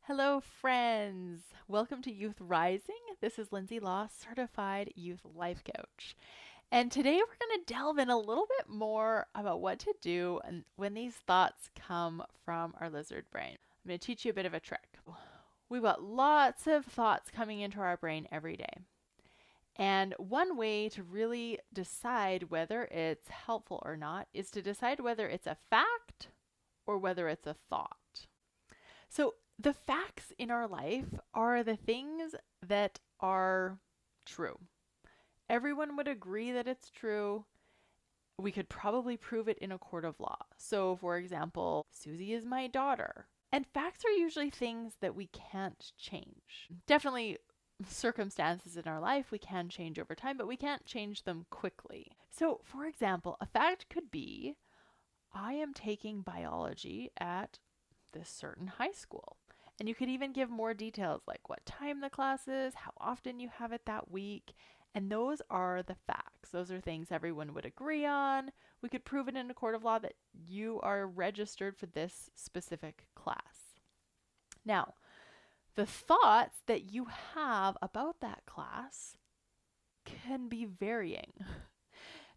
Hello, friends. Welcome to Youth Rising. This is Lindsay Law, certified youth life coach. And today we're going to delve in a little bit more about what to do when these thoughts come from our lizard brain. I'm going to teach you a bit of a trick. We've got lots of thoughts coming into our brain every day. And one way to really decide whether it's helpful or not is to decide whether it's a fact or whether it's a thought. So the facts in our life are the things that are true. Everyone would agree that it's true. We could probably prove it in a court of law. So, for example, Susie is my daughter. And facts are usually things that we can't change. Definitely circumstances in our life we can change over time, but we can't change them quickly. So, for example, a fact could be, I am taking biology at this certain high school. And you could even give more details like what time the class is, how often you have it that week. And those are the facts. Those are things everyone would agree on. We could prove it in a court of law that you are registered for this specific class. Now, the thoughts that you have about that class can be varying.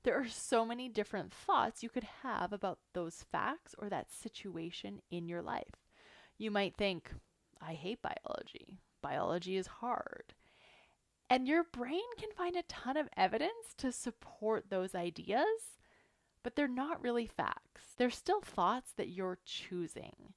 There are so many different thoughts you could have about those facts or that situation in your life. You might think, I hate biology. Biology is hard. And your brain can find a ton of evidence to support those ideas, but they're not really facts. They're still thoughts that you're choosing.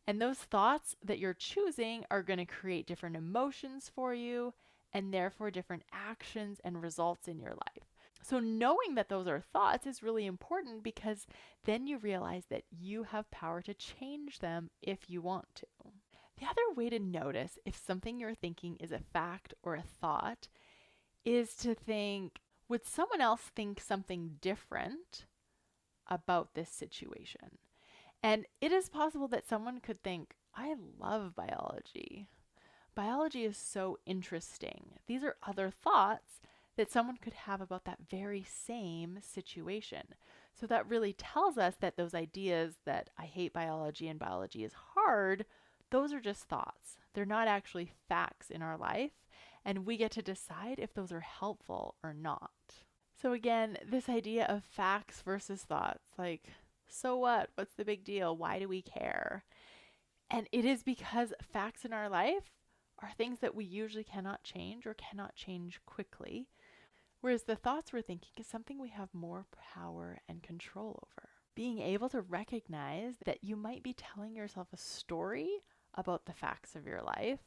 And those thoughts that you're choosing are going to create different emotions for you and therefore different actions and results in your life. So knowing that those are thoughts is really important because then you realize that you have power to change them if you want to. The other way to notice if something you're thinking is a fact or a thought is to think, would someone else think something different about this situation? And it is possible that someone could think, I love biology. Biology is so interesting. These are other thoughts that someone could have about that very same situation. So that really tells us that those ideas that I hate biology and biology is hard, those are just thoughts. They're not actually facts in our life, and we get to decide if those are helpful or not. So again, this idea of facts versus thoughts, like, so what? What's the big deal? Why do we care? And it is because facts in our life are things that we usually cannot change or cannot change quickly. Whereas the thoughts we're thinking is something we have more power and control over. Being able to recognize that you might be telling yourself a story about the facts of your life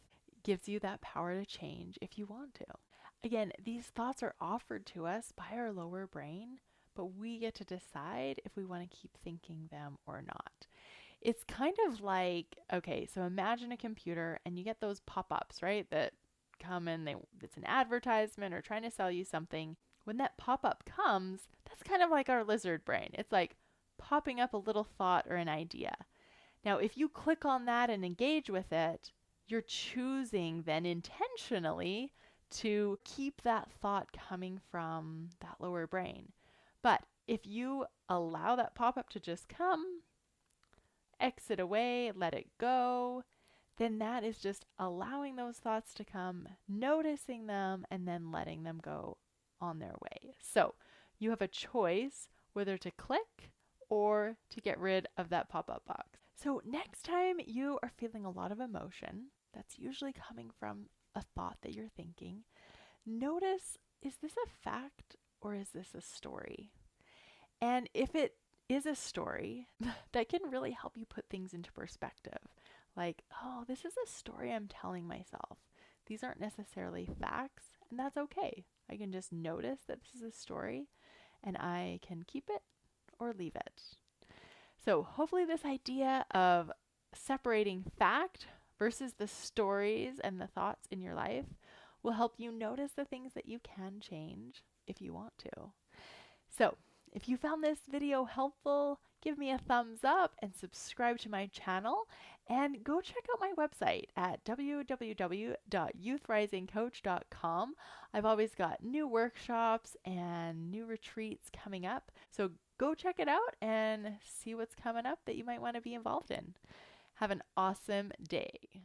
gives you that power to change if you want to. Again, these thoughts are offered to us by our lower brain, but we get to decide if we want to keep thinking them or not. It's kind of like, okay, so imagine a computer and you get those pop-ups, right, that come in, it's an advertisement or trying to sell you something. When that pop-up comes, that's kind of like our lizard brain. It's like popping up a little thought or an idea. Now, if you click on that and engage with it, you're choosing then intentionally to keep that thought coming from that lower brain. But if you allow that pop-up to just come, exit away, let it go, then that is just allowing those thoughts to come, noticing them, and then letting them go on their way. So you have a choice whether to click or to get rid of that pop-up box. So next time you are feeling a lot of emotion, that's usually coming from a thought that you're thinking, notice, is this a fact or is this a story? And if it is a story, that can really help you put things into perspective. Like, oh, this is a story I'm telling myself. These aren't necessarily facts, and that's okay. I can just notice that this is a story, and I can keep it or leave it. So hopefully this idea of separating fact versus the stories and the thoughts in your life will help you notice the things that you can change if you want to. So if you found this video helpful, give me a thumbs up and subscribe to my channel, and go check out my website at www.youthrisingcoach.com. I've always got new workshops and new retreats coming up, so go check it out and see what's coming up that you might want to be involved in. Have an awesome day.